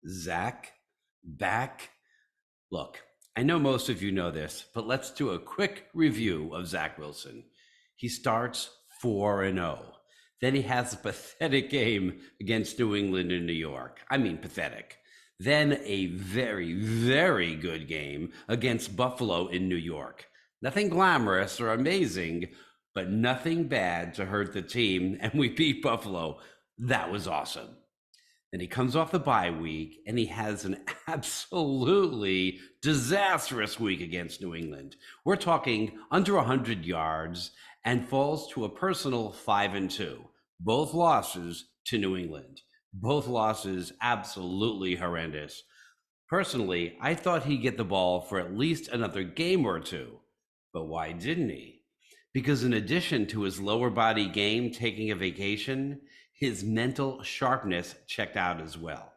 Zach back. Look, I know most of you know this, but let's do a quick review of Zach Wilson. He starts 4-0. Then he has a pathetic game against New England and New York. I mean, pathetic. Then a very, very good game against Buffalo in New York. Nothing glamorous or amazing, but nothing bad to hurt the team, and we beat Buffalo. That was awesome. Then he comes off the bye week, and he has an absolutely disastrous week against New England. We're talking under 100 yards and falls to a personal 5-2. Both losses to New England. Both losses absolutely horrendous. Personally, I thought he'd get the ball for at least another game or two. But why didn't he? Because in addition to his lower body game taking a vacation, his mental sharpness checked out as well.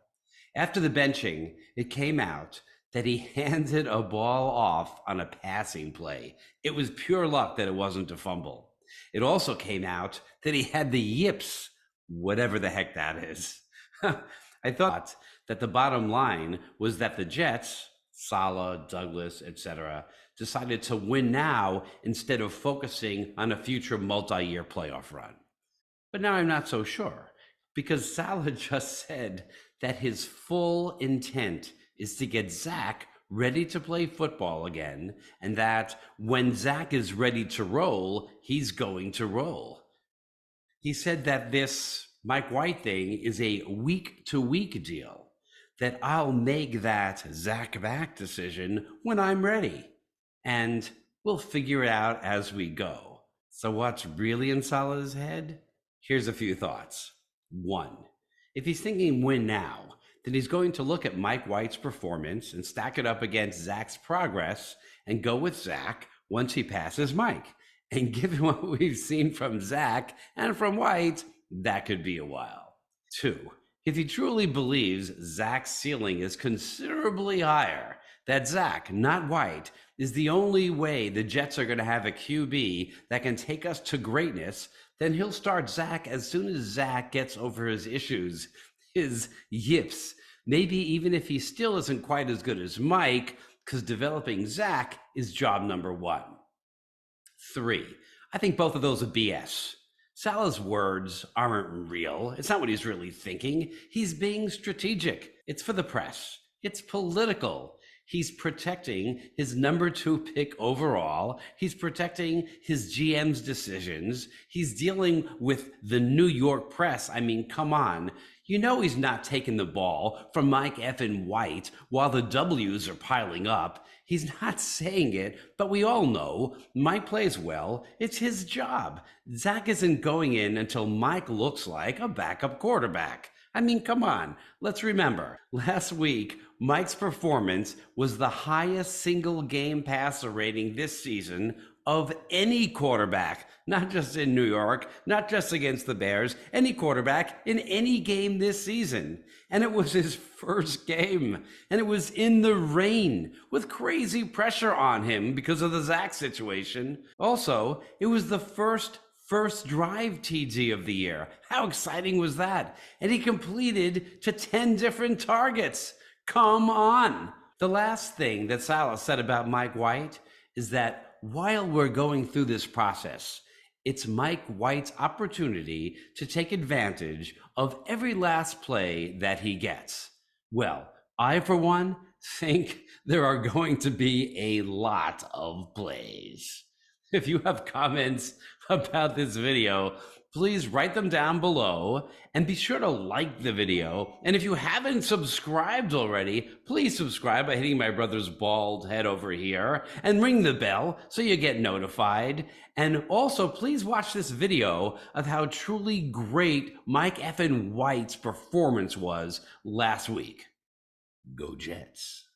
After the benching, it came out that he handed a ball off on a passing play. It was pure luck that it wasn't a fumble. It also came out that he had the yips, whatever the heck that is. I thought that the bottom line was that the Jets, Saleh, Douglas, etc., decided to win now instead of focusing on a future multi-year playoff run. But now I'm not so sure, because Saleh just said that his full intent is to get Zach ready to play football again, and that when Zach is ready to roll, he's going to roll. He said that this Mike White thing is a week-to-week deal, that I'll make that Zach back decision when I'm ready, and we'll figure it out as we go. So what's really in Saleh's head? Here's a few thoughts. 1, if he's thinking win now, then he's going to look at Mike White's performance and stack it up against Zach's progress and go with Zach once he passes Mike. And given what we've seen from Zach and from White, that could be a while. 2, if he truly believes Zach's ceiling is considerably higher, that Zach, not White, is the only way the Jets are going to have a QB that can take us to greatness, then he'll start Zach as soon as Zach gets over his issues, his yips. Maybe even if he still isn't quite as good as Mike, because developing Zach is job number 1. 3, I think both of those are BS. Saleh's words aren't real. It's not what he's really thinking. He's being strategic. It's for the press. It's political. He's protecting his number 2 pick overall. He's protecting his GM's decisions. He's dealing with the New York press. I mean, come on. You know he's not taking the ball from Mike effing White while the W's are piling up. He's not saying it, but we all know Mike plays well. It's his job. Zach isn't going in until Mike looks like a backup quarterback. I mean, come on. Let's remember, last week, Mike's performance was the highest single game passer rating this season of any quarterback, not just in New York, not just against the Bears, any quarterback in any game this season. And it was his first game, and it was in the rain with crazy pressure on him because of the Zach situation. Also, it was the first drive TD of the year. How exciting was that? And he completed to 10 different targets. Come on. The last thing that Saleh said about Mike White is that while we're going through this process, it's Mike White's opportunity to take advantage of every last play that he gets. Well, I, for one, think there are going to be a lot of plays. If you have comments about this video, please write them down below and be sure to like the video. And if you haven't subscribed already, please subscribe by hitting my brother's bald head over here and ring the bell so you get notified. And also, please watch this video of how truly great Mike effing White's performance was last week. Go Jets.